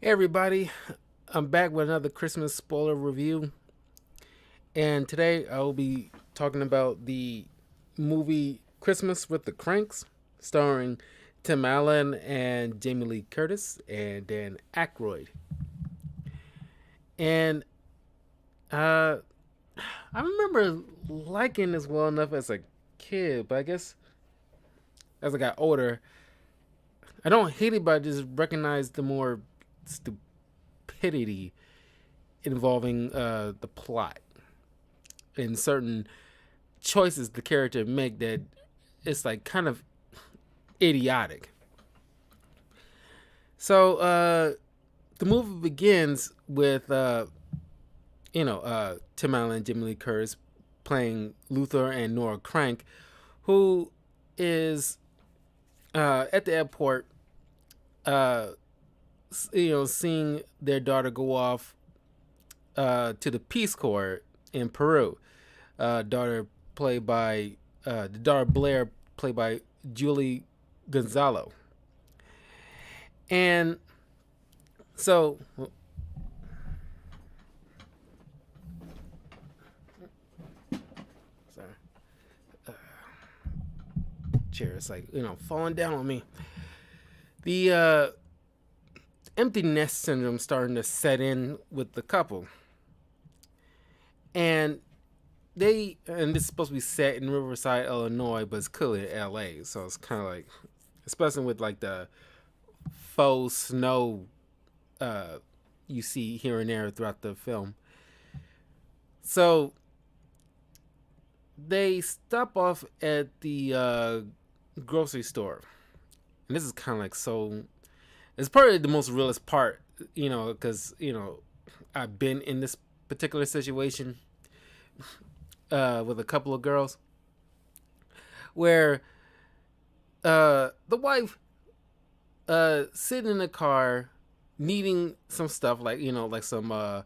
Hey everybody, I'm back with another Christmas spoiler review, and today I will be talking about the movie Christmas with the Kranks, starring Tim Allen and Jamie Lee Curtis and Dan Aykroyd. And uh, I remember liking this well enough as a kid, but I guess as I got older, I don't hate it, but I just recognize the more stupidity involving the plot and certain choices the character make that it's like kind of idiotic. So the movie begins with Tim Allen and Jimmy Lee Curtis playing Luther and Nora Crank, who is at the airport, uh, seeing their daughter go off to the Peace Corps in Peru. The daughter Blair, played by Julie Gonzalo, and so sorry, chair is like falling down on me. The empty nest syndrome starting to set in with the couple, and this is supposed to be set in Riverside, Illinois, but it's clearly L.A. So it's kind of like, especially with like the faux snow you see here and there throughout the film. So they stop off at the grocery store, and this is kind of like so. It's probably the most realist part, because I've been in this particular situation with a couple of girls where the wife sitting in the car needing some stuff like some I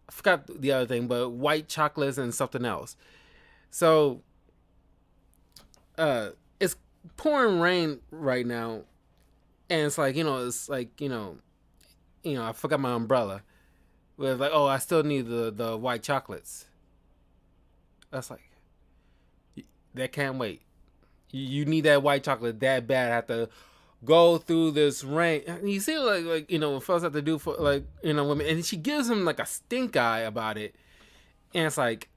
forgot the other thing, but white chocolates and something else. So it's pouring rain right now, and it's like I forgot my umbrella. But it's like, oh, I still need the white chocolates. That's like, that can't wait. You need that white chocolate that bad. I have to go through this rain. You see, what fellas have to do for women, and she gives him like a stink eye about it, and it's like,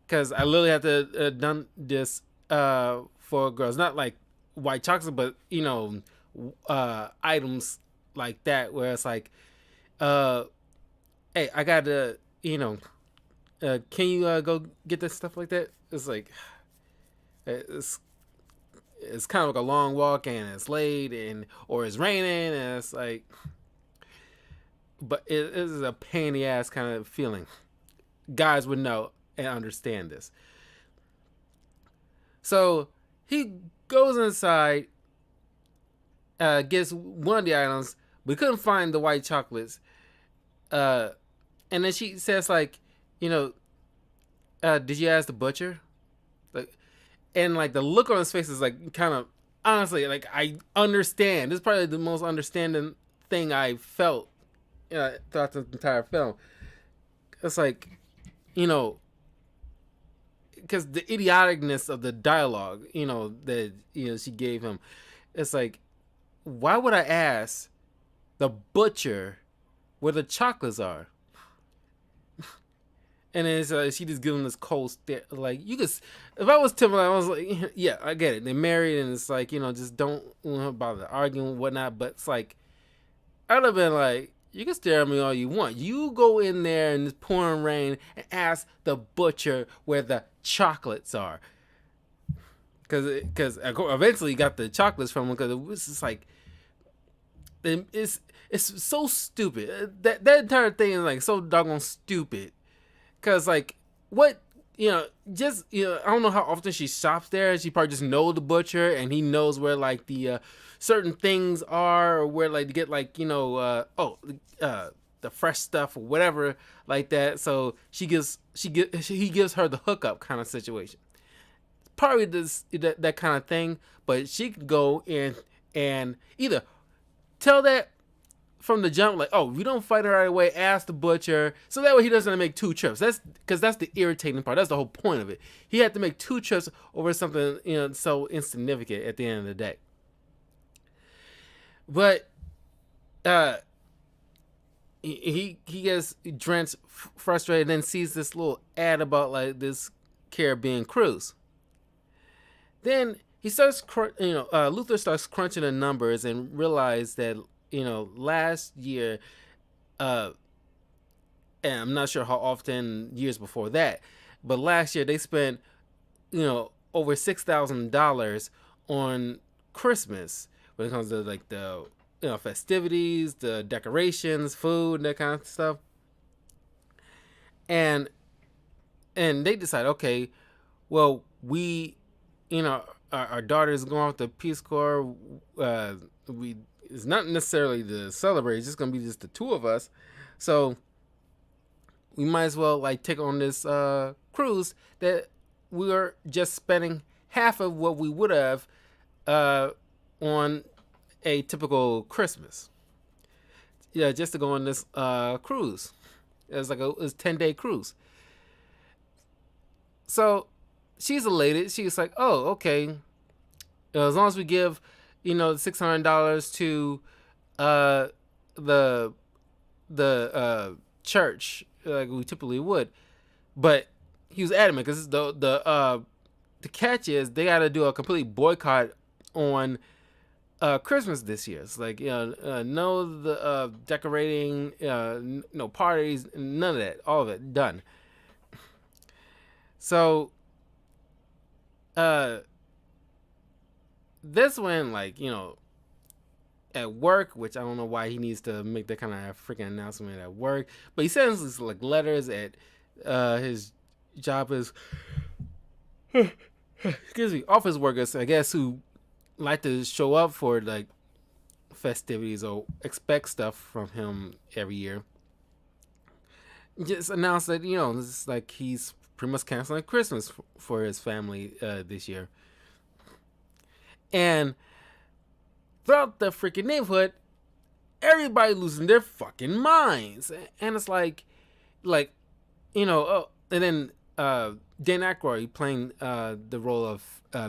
because I literally have to done this for girls, not like white chocolate, but items like that where it's like, hey, I gotta can you go get this stuff like that? It's like it's kind of like a long walk, and it's late, or it's raining, and it's like, but it is a pain in the ass kind of feeling. Guys would know and understand this. So he goes inside, gets one of the items. We couldn't find the white chocolates, and then she says like, did you ask the butcher? Like, and like the look on his face is like kind of, honestly, like, I understand. This is probably the most understanding thing I felt throughout the entire film. It's like, because the idioticness of the dialogue, that she gave him. It's like, why would I ask the butcher where the chocolates are? And then she just gives him this cold stare. Like, you just, if I was Tim, I was like, yeah, I get it. They're married, and it's like, just don't bother arguing and whatnot. But it's like, I'd have been like, you can stare at me all you want. You go in there in this pouring rain and ask the butcher where the chocolates are. Because eventually you got the chocolates from him, because it was just like, it's so stupid. That entire thing is like so doggone stupid. Cause like, what, just, I don't know how often she shops there. She probably just knows the butcher, and he knows where like the certain things are, or where like to get like the fresh stuff or whatever like that. So he gives her the hookup kind of situation. Probably that kind of thing. But she could go in and either tell that from the jump, like, oh, if we don't fight it right away, ask the butcher, so that way he doesn't make 2 trips. That's because that's the irritating part. That's the whole point of it. He had to make 2 trips over something, so insignificant at the end of the day. But uh, he gets drenched, frustrated, and then sees this little ad about like this Caribbean cruise. Then he starts, Luther starts crunching the numbers and realized that last year, and I'm not sure how often years before that, but last year they spent over $6,000 on Christmas when it comes to like the festivities, the decorations, food, and that kind of stuff. And they decide, okay, well, we, our daughter's going off the Peace Corps. It's not necessarily to celebrate. It's just gonna be just the 2 of us. So we might as well like take on this cruise that we are just spending half of what we would have on a typical Christmas. Yeah, just to go on this cruise. It's like a 10-day cruise. So she's elated. She's like, oh, okay. As long as we give, $600 to the church like we typically would. But he was adamant because the catch is they got to do a complete boycott on Christmas this year. It's like no the decorating, no parties, none of that. All of it done. So this one, like, at work, which I don't know why he needs to make that kind of freaking announcement at work, but he sends these like letters at his job is excuse me, office workers, I guess, who like to show up for like festivities or expect stuff from him every year. Just announced that this is like he's pretty much canceling Christmas for his family this year. And throughout the freaking neighborhood, everybody losing their fucking minds. And it's like, and then Dan Aykroyd playing the role of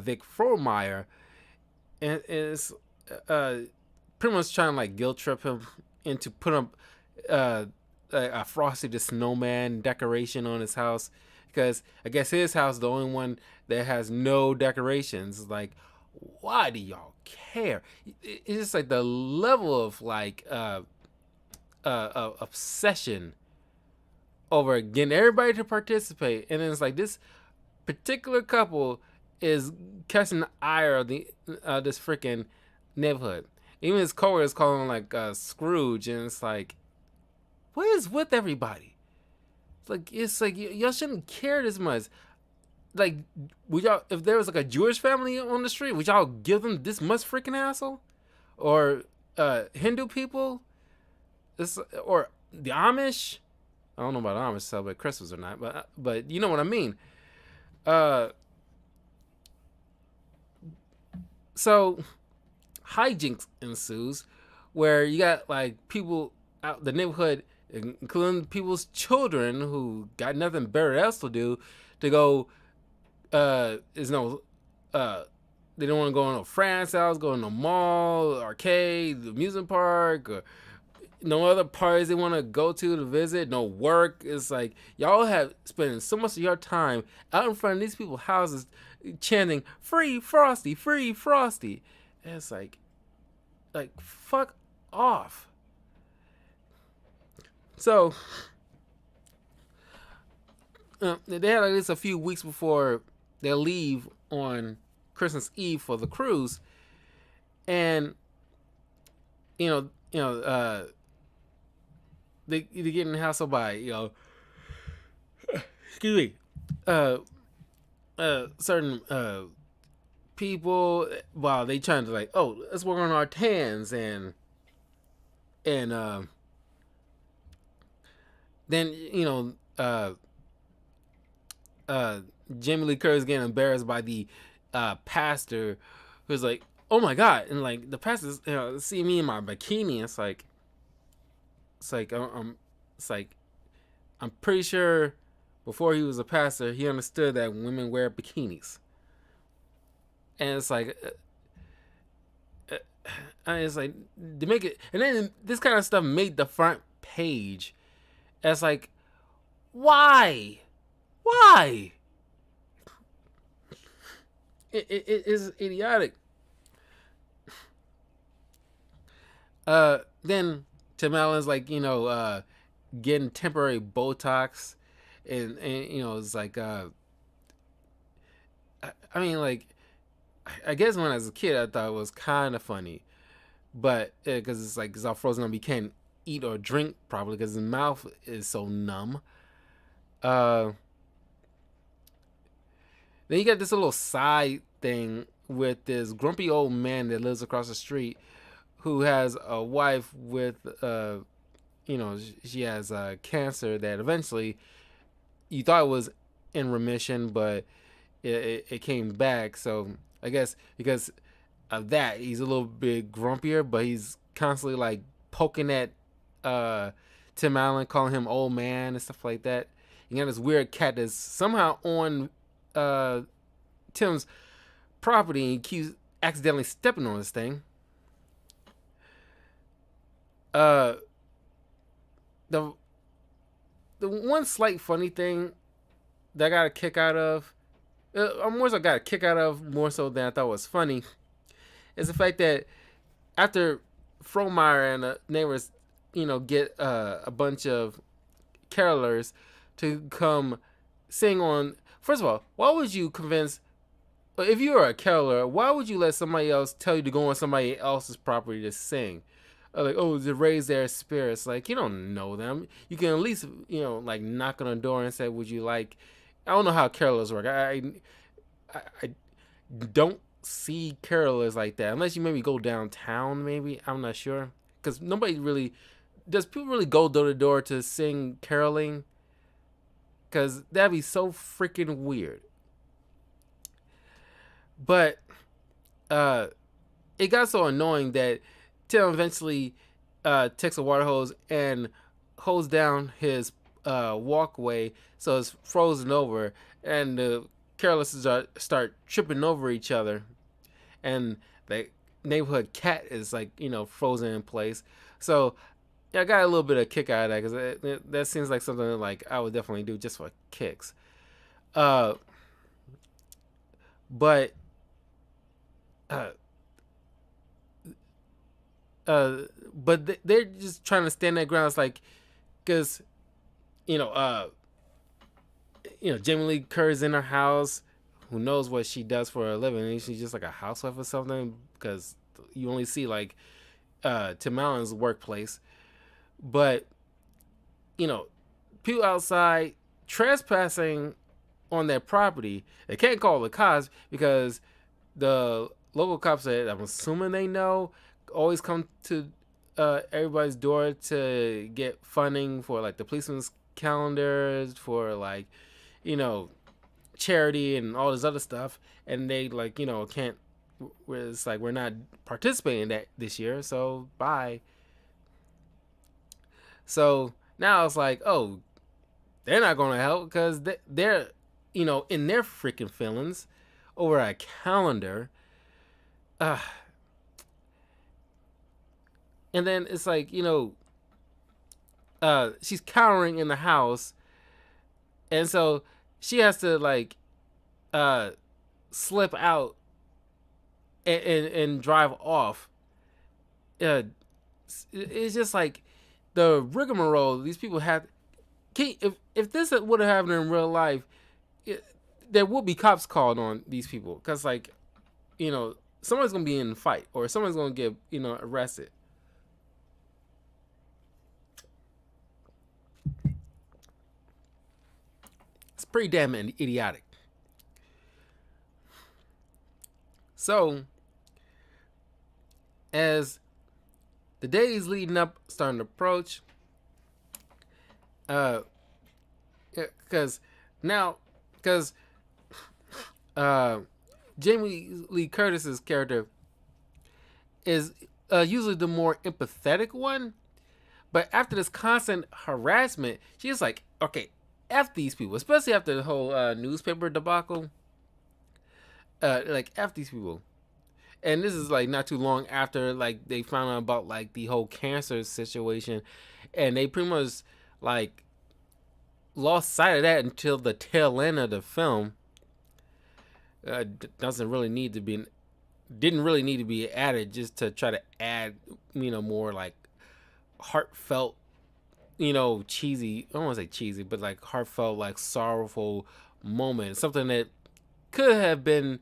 Vic Frohmeyer, and is pretty much trying to like guilt trip him into putting up a Frosty the Snowman decoration on his house, because I guess his house is the only one that has no decorations. Like, why do y'all care? It's just like the level of like obsession over getting everybody to participate, and then it's like this particular couple is catching the ire of this freaking neighborhood. Even his coworkers call him like Scrooge, and it's like, what is with everybody? It's like y'all shouldn't care this much. Like, would y'all, if there was like a Jewish family on the street, would y'all give them this much freaking hassle? Or Hindu people? Or the Amish? I don't know about Amish celebrate Christmas or not, but you know what I mean. So hijinks ensues where you got like people out the neighborhood, including people's children who got nothing better else to do, to go they don't want to go to no France house, go to no mall, arcade, amusement park, or no other parties they want to go to visit, no work. It's like y'all have spending so much of your time out in front of these people's houses chanting "Free Frosty, free Frosty." And it's like fuck off. So they had like this a few weeks before they leave on Christmas Eve for the cruise, and they're getting hassled by excuse me, certain people while they trying to like, oh, let's work on our tans, and then Jamie Lee Curtis getting embarrassed by the pastor, who's like, oh my god, and like the pastor's see me in my bikini. It's like, it's like it's like I'm pretty sure before he was a pastor, he understood that women wear bikinis, and it's like it's like to make it, and then this kind of stuff made the front page. And it's like, why? Why? It is idiotic. Then Tim Allen's like, getting temporary Botox, and it's like, I mean, like, I guess when I was a kid, I thought it was kind of funny, but because it's like, it's all frozen up, he can't eat or drink properly because his mouth is so numb. Uh, then you got this little side thing with this grumpy old man that lives across the street who has a wife with she has cancer that eventually you thought it was in remission, but it came back. So I guess because of that, he's a little bit grumpier, but he's constantly like poking at Tim Allen, calling him old man and stuff like that. You got this weird cat that's somehow on Tim's property, and he keeps accidentally stepping on this thing. Uh, the the one slight funny thing that I got a kick out of, more so got a kick out of more so than I thought was funny, is the fact that after Frohmeyer and the neighbors, get a bunch of carolers to come sing on. First of all, why would you convince? If you were a caroler, why would you let somebody else tell you to go on somebody else's property to sing? Like, oh, to raise their spirits. Like, you don't know them. You can at least, like knock on the door and say, would you like? I don't know how carolers work. I don't see carolers like that unless you maybe go downtown. Maybe I'm not sure because nobody really does. People really go door to door to sing caroling because that'd be so freaking weird. But it got so annoying that Tim eventually takes a water hose and hose down his walkway so it's frozen over, and the careless start tripping over each other, and the neighborhood cat is like frozen in place. So yeah, I got a little bit of kick out of that because that seems like something that, like I would definitely do just for kicks. Uh, but uh, they're just trying to stand their ground. It's like, because you know, uh, Jamie Lee Curtis in her house. Who knows what she does for a living? She's just like a housewife or something. Because you only see like Tim Allen's workplace, but people outside trespassing on their property. They can't call the cops because the local cops that I'm assuming they know always come to everybody's door to get funding for like the policeman's calendars, for like charity and all this other stuff, and they like can't. It's like we're not participating in that this year, so bye. So now it's like, oh, they're not gonna help because they're in their freaking feelings over a calendar. Uh, and then it's like she's cowering in the house, and so she has to like slip out and drive off. It's just like the rigmarole these people have. If this would have happened in real life, there would be cops called on these people because like someone's gonna be in a fight or someone's gonna get arrested. It's pretty damn idiotic. So as the days leading up starting to approach, because Jamie Lee Curtis's character is usually the more empathetic one, But after this constant harassment, she's like, okay, F these people, especially after the whole newspaper debacle. Like, F these people. And this is like not too long after like they found out about like the whole cancer situation, and they pretty much like lost sight of that until the tail end of the film. Doesn't really need to be didn't really need to be added just to try to add more like heartfelt, cheesy, I don't want to say cheesy, but like heartfelt, like sorrowful moment, something that could have been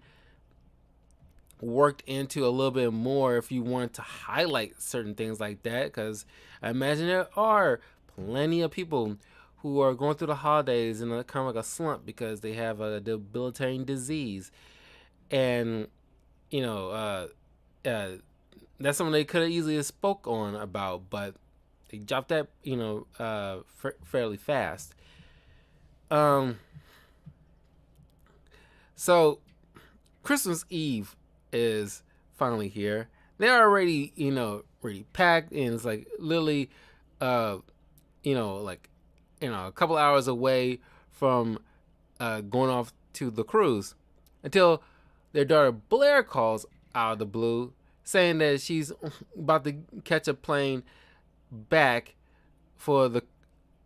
worked into a little bit more if you wanted to highlight certain things like that, because I imagine there are plenty of people who are going through the holidays in a kind of like a slump because they have a debilitating disease, and you know that's something they could have easily spoke on about, but they dropped that fairly fast. So Christmas Eve is finally here. They're already, already packed, and it's like literally, like, a couple hours away from going off to the cruise until their daughter Blair calls out of the blue saying that she's about to catch a plane back for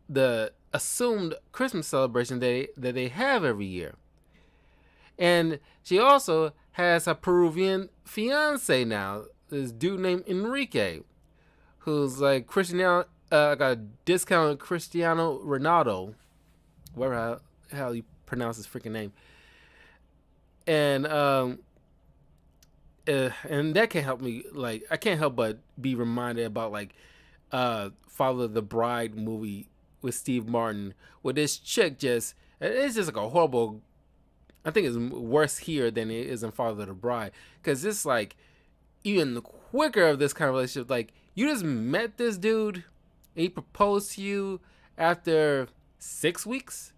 the assumed Christmas celebration that they have every year. And she also has a Peruvian fiance now, this dude named Enrique, who's like Cristiano, like a discounted Cristiano Ronaldo, whatever how you pronounce his freaking name. And that can't help me, like, I can't help but be reminded about like Father the Bride movie with Steve Martin, where this chick it's just like a horrible, I think it's worse here than it is in Father the Bride, because it's like even quicker of this kind of relationship. Like, you just met this dude and he proposed to you after 6 weeks.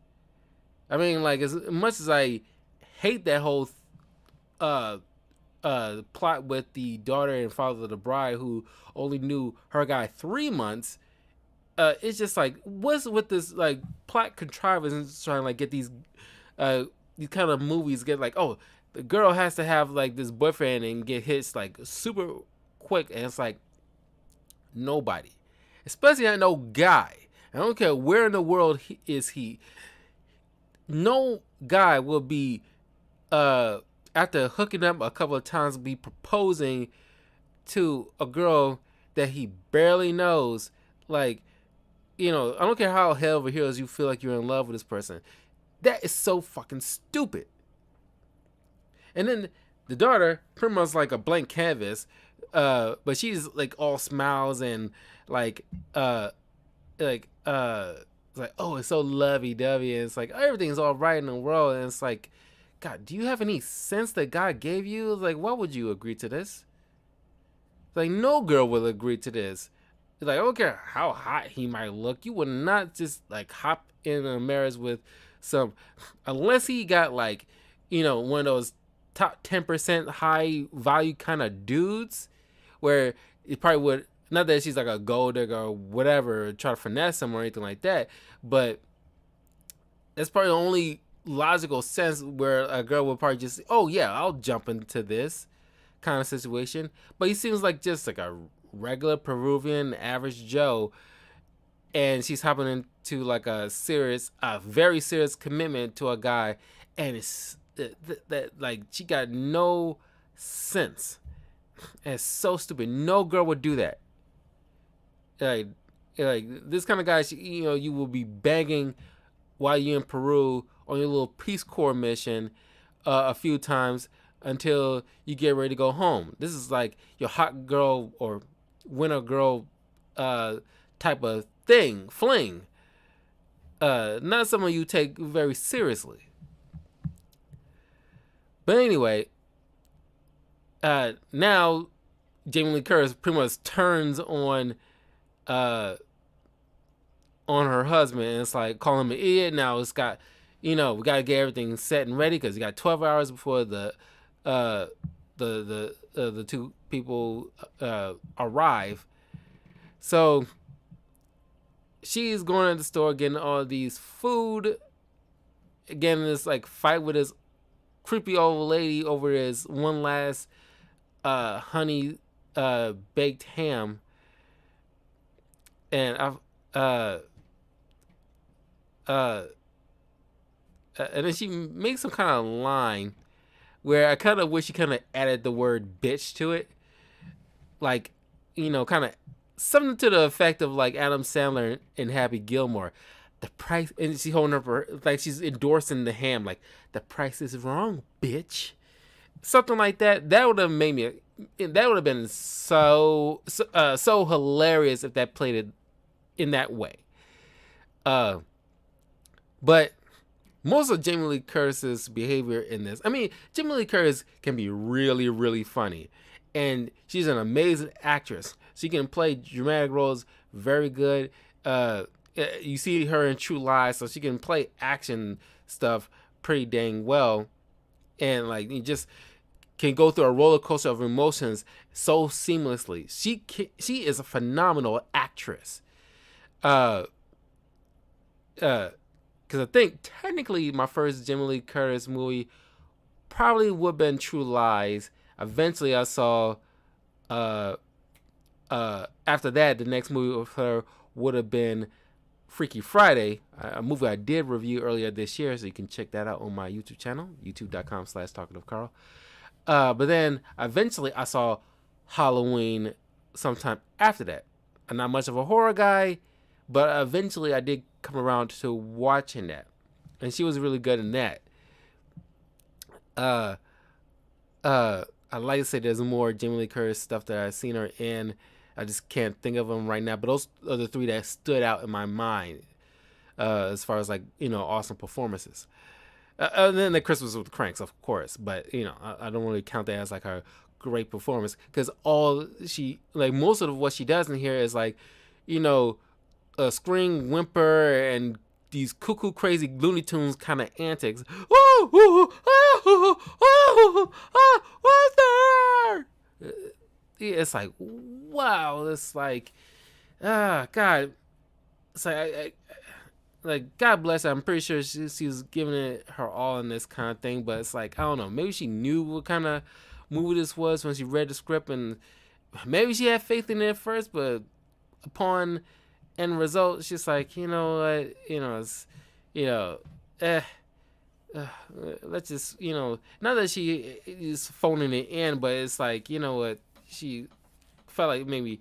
I mean, like, as much as I hate that whole plot with the daughter and father of the bride who only knew her guy 3 months, it's just like, what's with this like plot contrivance trying to like get these kind of movies get like, oh, the girl has to have like this boyfriend and get hits like super quick, and it's like nobody, especially not no guy. I don't care where in the world he. No guy will be after hooking up a couple of times be proposing to a girl that he barely knows. Like, I don't care how hell over heels you feel like you're in love with this person. That is so fucking stupid. And then the daughter, pretty much like a blank canvas, but she's like all smiles and like like, oh, it's so lovey-dovey, and it's like everything's all right in the world, and it's like, God, do you have any sense that God gave you? Like, why would you agree to this? Like, no girl will agree to this. Like, I don't care how hot he might look, you would not just like hop in a marriage with some, unless he got like, one of those top 10% high value kind of dudes, where it probably would, not that she's like a gold digger or whatever, try to finesse him or anything like that, but that's probably the only logical sense where a girl would probably just, oh yeah, I'll jump into this kind of situation. But he seems like just like a regular Peruvian average Joe, and she's hopping into like a very serious commitment to a guy, and it's that like she got no sense. And it's so stupid. No girl would do that. Like this kind of guy, you will be begging while you're in Peru on your little Peace Corps mission a few times until you get ready to go home. This is like your hot girl or winter girl type of fling. Not someone you take very seriously. But anyway, now Jamie Lee Curtis pretty much turns on her husband, and it's like calling him an idiot. Now it's got, we got to get everything set and ready because you got 12 hours before the two people arrive. So she's going to the store getting all these food, getting this like fight with this creepy old lady over this one last honey baked ham, and uh, and then she makes some kind of line where I kind of wish she kind of added the word bitch to it, like, kind of something to the effect of like Adam Sandler in Happy Gilmore. The price, and she's holding up her, like she's endorsing the ham, like the price is wrong, bitch. Something like that. That would have made me. That would have been so hilarious if that played it in that way. But most of Jamie Lee Curtis's behavior in this, I mean, Jamie Lee Curtis can be really, really funny, and she's an amazing actress. She can play dramatic roles very good. You see her in True Lies, so she can play action stuff pretty dang well, and like you just can go through a roller coaster of emotions so seamlessly. She is a phenomenal actress. Because I think technically my first Jamie Lee Curtis movie probably would have been True Lies. Eventually, I saw. After that, the next movie with her would have been Freaky Friday, a movie I did review earlier this year, so you can check that out on my YouTube channel, youtube.com/talkativecarl. But then eventually I saw Halloween sometime after that. I'm not much of a horror guy, but eventually I did come around to watching that, and she was really good in that. I like to say there's more Jamie Lee Curtis stuff that I've seen her in. I just can't think of them right now, but those are the three that stood out in my mind as far as like awesome performances. And then the Christmas with Kranks, of course, but I don't really count that as like her great performance, because all she like most of what she does in here is like a scream, whimper, and these cuckoo crazy Looney Tunes kind of antics. What's there? It's like, wow, it's like, God, it's like, like, God bless her. I'm pretty sure she's giving it her all in this kind of thing, but it's like, I don't know, maybe she knew what kind of movie this was when she read the script, and maybe she had faith in it at first, but upon end result, it's just like, you know what, it's, let's just, not that she is phoning it in, but it's like, what, she felt like maybe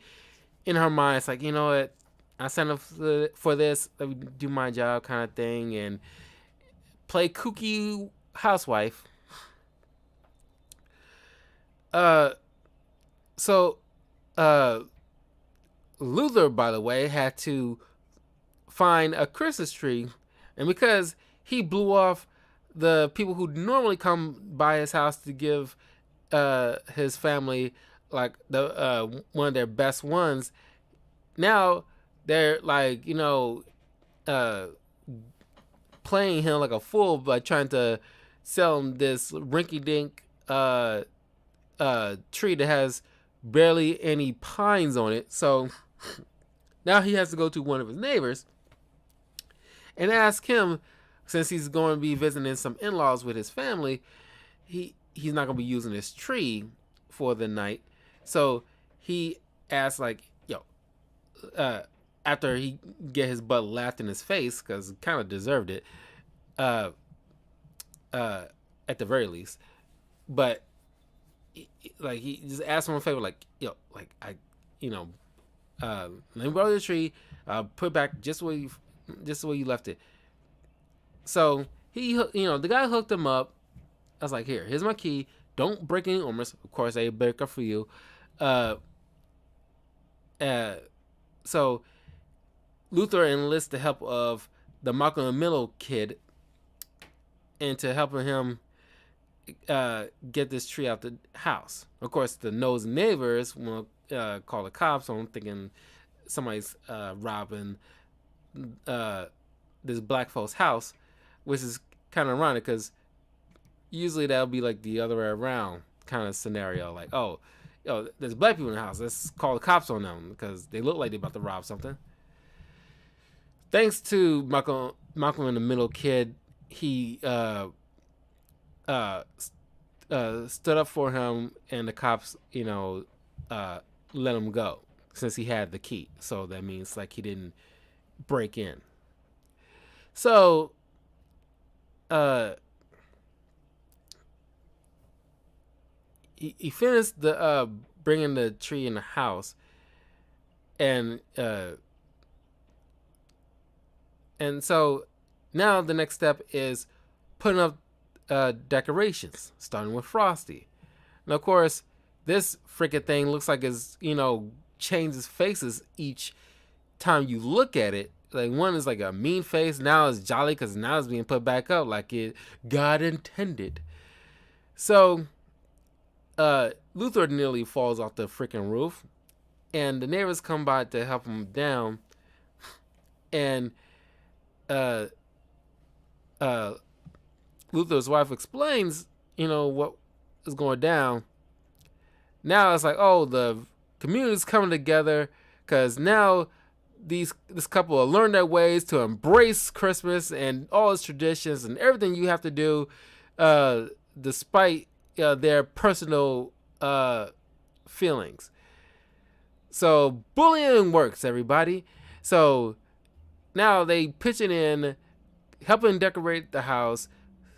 in her mind, it's like, what, I signed up for this, let me do my job kind of thing, and play kooky housewife. So Luther, by the way, had to find a Christmas tree, and because he blew off the people who normally come by his house to give his family like the one of their best ones, now they're like playing him like a fool by trying to sell him this rinky-dink tree that has barely any pines on it. So now he has to go to one of his neighbors and ask him, since he's going to be visiting some in-laws with his family, he's not going to be using this tree for the night. So he asks, like, after he get his butt laughed in his face, because he kind of deserved it, at the very least. But like, he just asked him a favor, like, let me borrow the tree, put it back just the way you left it. So he, the guy hooked him up. I was like, here's my key. Don't break any ornaments. Of course, I break up for you. So Luther enlists the help of the Malcolm in the Middle kid into helping him get this tree out the house. Of course, the nosy neighbors will call the cops. So I'm thinking somebody's robbing this black folks' house, which is kind of ironic because usually that'll be like the other way around kind of scenario. Like, there's black people in the house. Let's call the cops on them because they look like they're about to rob something. thanks to Malcolm in the Middle kid, he uh, stood up for him, and the cops, let him go since he had the key. So that means like he didn't break in. So, uh, he finished the bringing the tree in the house, and so now the next step is putting up decorations, starting with Frosty. And of course, this freaking thing looks like it's changes faces each time you look at it. Like one is like a mean face, now it's jolly because now it's being put back up like it God intended. So Luthor nearly falls off the freaking roof, and the neighbors come by to help him down, and uh, Luthor's wife explains, what is going down. Now it's like, oh, the community's coming together because now this couple have learned their ways to embrace Christmas and all its traditions and everything you have to do, despite their personal feelings. So bullying works, everybody. So now they pitching in, helping decorate the house,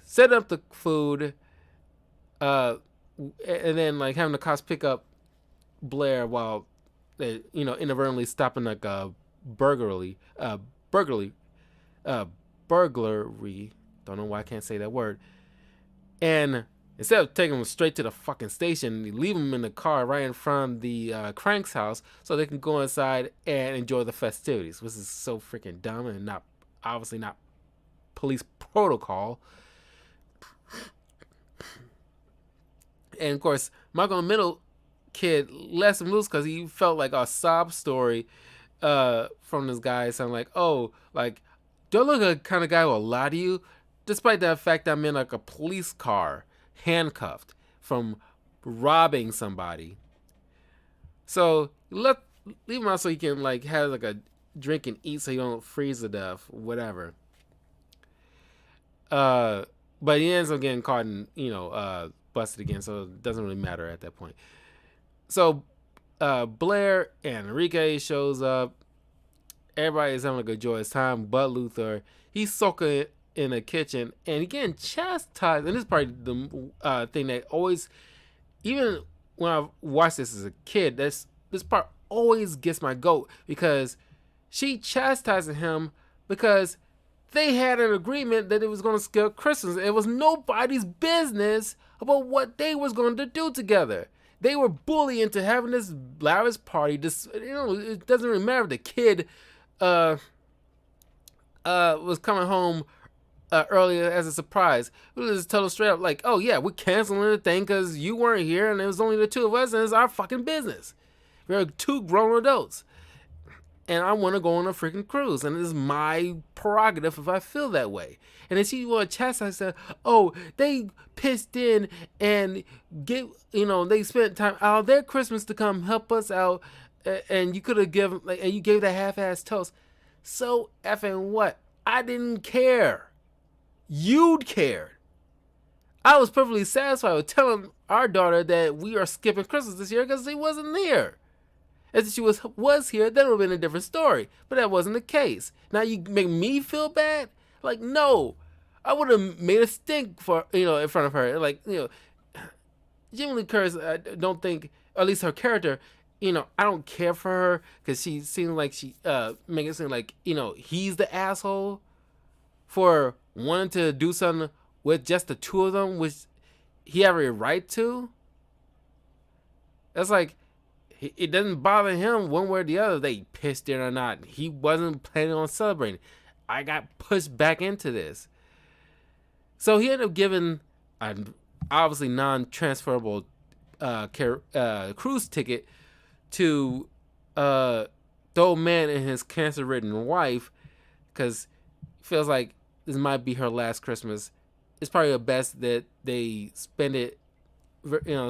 set up the food, and then like having the cops pick up Blair while they, inadvertently stopping like a burglary. Don't know why I can't say that word. And instead of taking them straight to the fucking station, they leave them in the car right in front of the Kranks house so they can go inside and enjoy the festivities, which is so freaking dumb and obviously not police protocol. And of course, Michael in the Middle kid lets him loose because he felt like a sob story from this guy, sounding like, oh, like, do I look like the kind of guy who will lie to you, despite the fact I'm in like a police car, handcuffed from robbing somebody. So leave him out so he can like have like a drink and eat so he don't freeze to death, whatever. But he ends up getting caught and busted again, so it doesn't really matter at that point. So Blair and Enrique shows up. Everybody's having like a joyous time, but Luthor, he's soaking in the kitchen and he getting chastised. And this is probably the thing that always, even when I watched this as a kid, this part always gets my goat, because she chastising him because they had an agreement that it was going to scale Christmas. It was nobody's business about what they was going to do together. They were bullied into having this lavish party. This, it doesn't really matter if the kid was coming home earlier as a surprise. We just tell them straight up, like, oh yeah, we're canceling the thing because you weren't here and it was only the two of us and it's our fucking business. We're two grown adults. And I want to go on a freaking cruise, and it's my prerogative if I feel that way. And then she want to chastise her. Oh, they pitched in and they spent time out of their Christmas to come help us out, and you could have given, like, and you gave that half-ass toast. So effing what? I didn't care. You'd cared. I was perfectly satisfied with telling our daughter that we are skipping Christmas this year because he wasn't there. If she was here, then it would have been a different story. But that wasn't the case. Now you make me feel bad? Like, no. I would have made a stink for, in front of her. Like, Jamie Lee Curtis, I don't think, or at least her character, I don't care for her because she seems like she make it seem like, he's the asshole for wanting to do something with just the two of them, which he had a right to. That's like, it doesn't bother him one way or the other they pissed in or not. He wasn't planning on celebrating. I got pushed back into this. So he ended up giving an obviously non-transferable cruise ticket to the old man and his cancer-ridden wife, because it feels like this might be her last Christmas. It's probably the best that they spend it,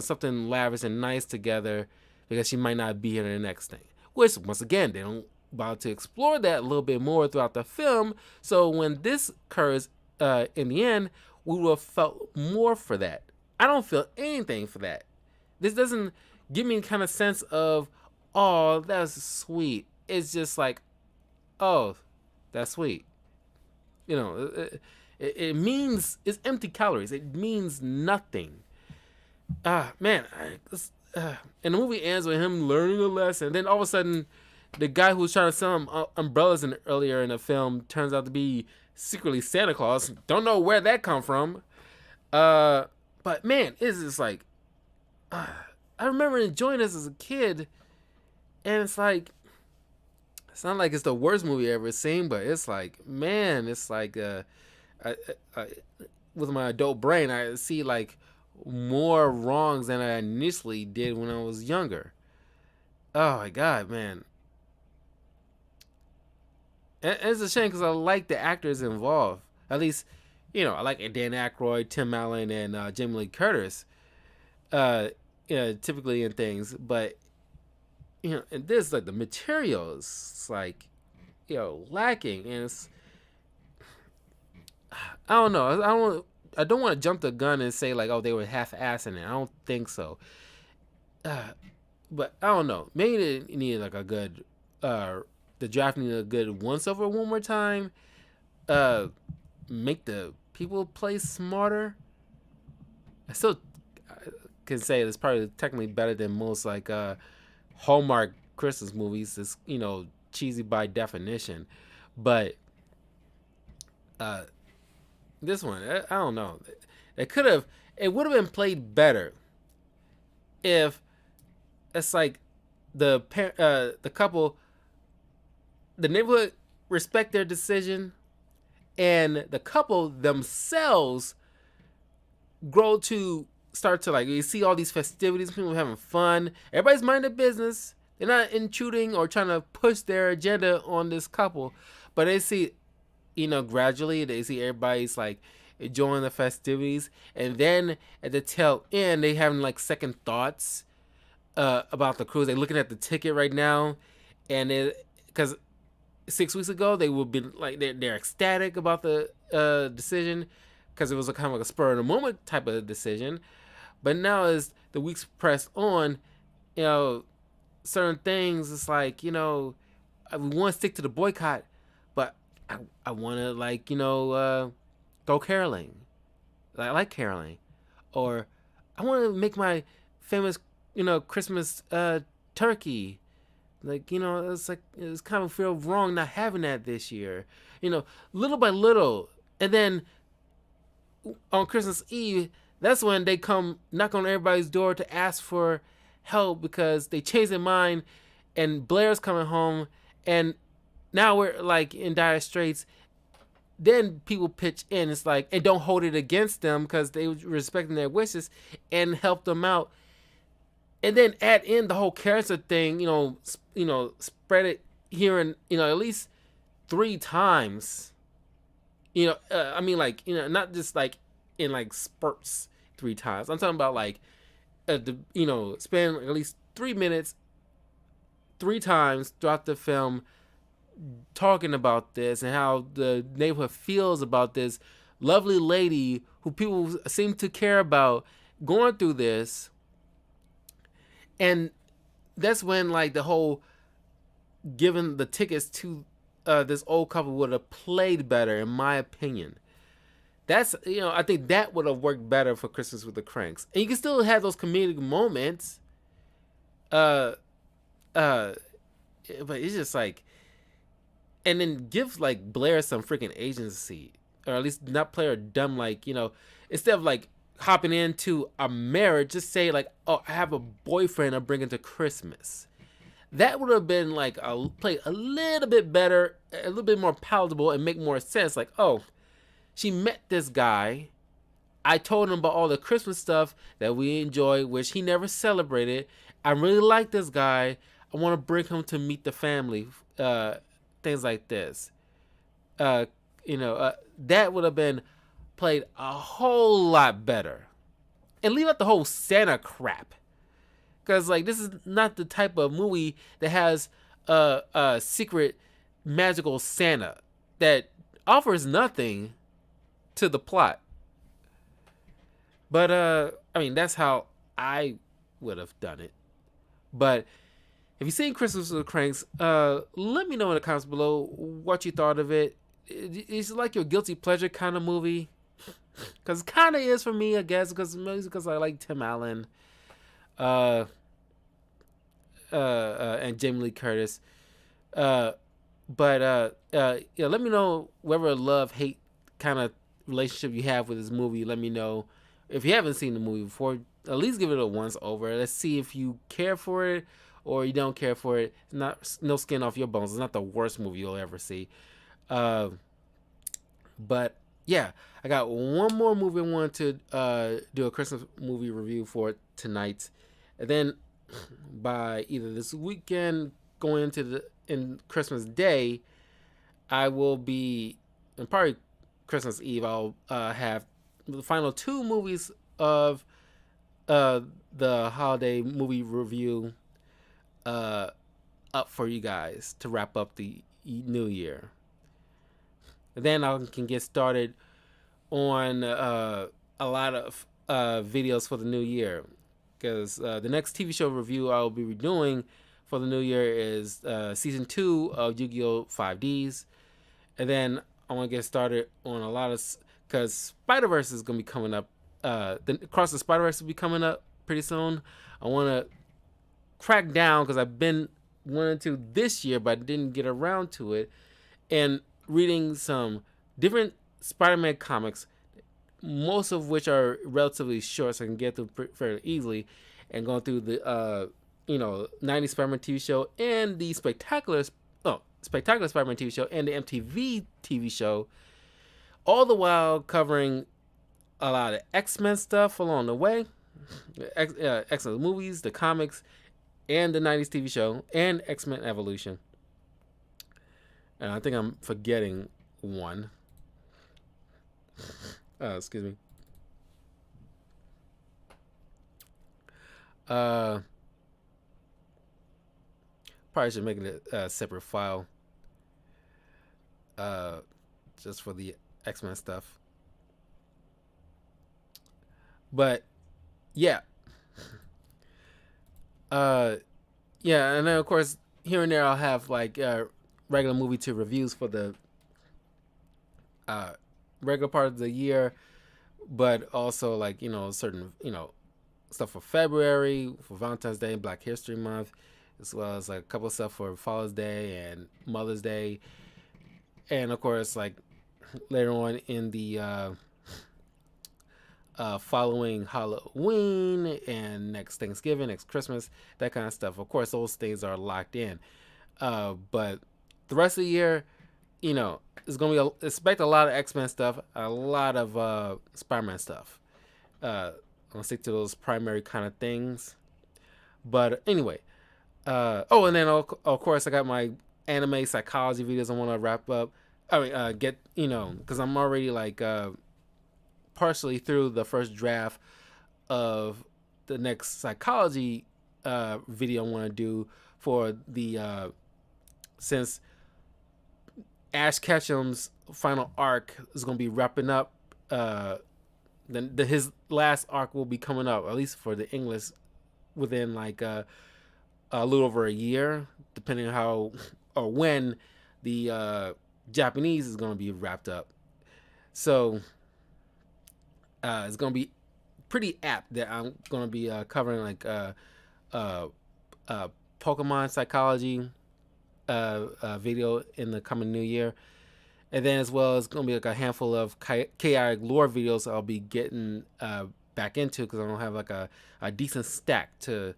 something lavish and nice together, because she might not be here in the next thing. Which, once again, they don't about to explore that a little bit more throughout the film. So when this occurs in the end, we will have felt more for that. I don't feel anything for that. This doesn't give me any kind of sense of, oh, that's sweet. It's just like, oh, that's sweet. You know, it means, it's empty calories. It means nothing. Man, and the movie ends with him learning a lesson. Then all of a sudden, the guy who was trying to sell him umbrellas earlier in the film turns out to be secretly Santa Claus. Don't know where that come from. But man, it's just like, I remember enjoying this as a kid, and it's like, it's not like it's the worst movie I ever seen, but it's like, man, it's like, I, with my adult brain, I see like more wrongs than I initially did when I was younger. Oh my god, man. And it's a shame because I like the actors involved. At least, I like Dan Aykroyd, Tim Allen, and Jamie Lee Curtis. Typically in things, but and this, like, the material is like, lacking, and it's, I don't know. I don't want to jump the gun and say like, oh, they were half-assing it. I don't think so. But I don't know. Maybe they needed like a good, the draft needed a good once over one more time. Make the people play smarter. I still can say it's probably technically better than most like Hallmark Christmas movies. It's cheesy by definition, but this one, I don't know. It would have been played better if it's like the couple, the neighborhood respect their decision, and the couple themselves grow to start to, like, you see all these festivities, people having fun, everybody's minding their business, they're not intruding or trying to push their agenda on this couple, but they see, gradually they see everybody's like enjoying the festivities, and then at the tail end they having like second thoughts about the cruise. They're looking at the ticket right now, and because 6 weeks ago they would be like they're ecstatic about the decision because it was a kind of like a spur of the moment type of decision, but now as the weeks press on, certain things, it's like, we want to stick to the boycott, but I want to, like, go caroling. I like caroling, or I want to make my famous Christmas turkey. Like, it's kind of feel wrong not having that this year. Little by little, and then on Christmas Eve, that's when they come knock on everybody's door to ask for help because they changed their mind, and Blair's coming home, and now we're like in dire straits. Then people pitch in. It's like, and don't hold it against them because they were respecting their wishes and help them out. And then add in the whole cancer thing. Spread it here and at least 3 times. I mean, like, not just like in like spurts 3 times. I'm talking about like, spend at least 3 minutes 3 times throughout the film talking about this and how the neighborhood feels about this lovely lady who people seem to care about going through this. And that's when, like, the whole giving the tickets to this old couple would have played better, in my opinion. That's, I think that would have worked better for Christmas with the Kranks. And you can still have those comedic moments. But it's just like, and then give like Blair some freaking agency, or at least not play her dumb, like, instead of like hopping into a marriage, just say like, oh, I have a boyfriend I'm bringing to Christmas. That would have been like play a little bit better, a little bit more palatable, and make more sense. Like, oh, she met this guy. I told him about all the Christmas stuff that we enjoy, which he never celebrated. I really like this guy. I want to bring him to meet the family. Things like this. That would have been played a whole lot better. And leave out the whole Santa crap. Because, like, this is not the type of movie that has secret magical Santa that offers nothing to the plot. But I mean, that's how I would have done it. But if you've seen Christmas with the Cranks, let me know in the comments below what you thought of it. Is it like your guilty pleasure kind of movie? Because it kind of is for me, I guess, because I like Tim Allen, uh, and Jamie Lee Curtis. But yeah, let me know whatever love hate kind of relationship you have with this movie. Let me know if you haven't seen the movie before. At least give it a once over. Let's see if you care for it or you don't care for it. It's not no skin off your bones. It's not the worst movie you'll ever see. Uh, but yeah, I got one more movie I want to do a Christmas movie review for tonight, and then by either this weekend going into the in Christmas Day, I will be, and probably Christmas Eve, I'll have the final two movies of the holiday movie review up for you guys to wrap up the new year. And then I can get started on a lot of videos for the new year, because the next TV show review I'll be doing for the new year is season 2 of Yu-Gi-Oh! 5Ds. And then I want to get started on a lot of, because Spider-Verse is going to be coming up. Across the Spider-Verse will be coming up pretty soon. I want to crack down, because I've been wanting to this year, but I didn't get around to it. And reading some different Spider-Man comics, most of which are relatively short, so I can get through fairly easily, and going through the 90s Spider-Man TV show and the Spectacular Spider-Man TV show and the MTV TV show, all the while covering a lot of X-Men stuff along the way, X-Men movies, the comics, and the 90s TV show, and X-Men Evolution. And I think I'm forgetting one. Excuse me. Probably should make it a separate file. Just for the X-Men stuff. But yeah. Yeah, and then of course here and there I'll have like regular movie to reviews for the regular part of the year, but also like certain stuff for February, for Valentine's Day, Black History Month, as well as like a couple of stuff for Father's Day and Mother's Day, and of course like later on in the following Halloween and next Thanksgiving, next Christmas, that kind of stuff. Of course, those things are locked in, but the rest of the year, it's gonna be expect a lot of X-Men stuff, a lot of Spider-Man stuff. I'm gonna stick to those primary kind of things. But anyway, and then of course I got my anime psychology videos I want to wrap up. I mean, get because I'm already like partially through the first draft of the next psychology video I want to do for the since Ash Ketchum's final arc is going to be wrapping up. Then his last arc will be coming up, at least for the English, within like a little over a year, depending on how or when the Japanese is going to be wrapped up. So it's going to be pretty apt that I'm going to be covering like Pokemon psychology video in the coming new year, and then as well as going to be like a handful of chaotic lore videos I'll be getting back into, because I don't have like a decent stack to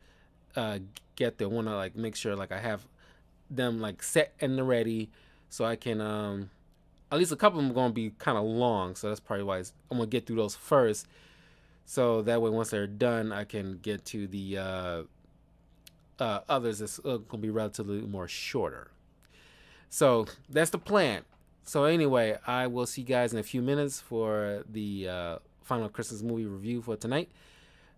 get there. I want to like make sure like I have them like set and ready, so I can at least a couple of them are going to be kind of long, so that's probably why I'm going to get through those first, so that way once they're done I can get to the others that's going to be relatively more shorter. So that's the plan. So anyway, I will see you guys in a few minutes for the final Christmas movie review for tonight.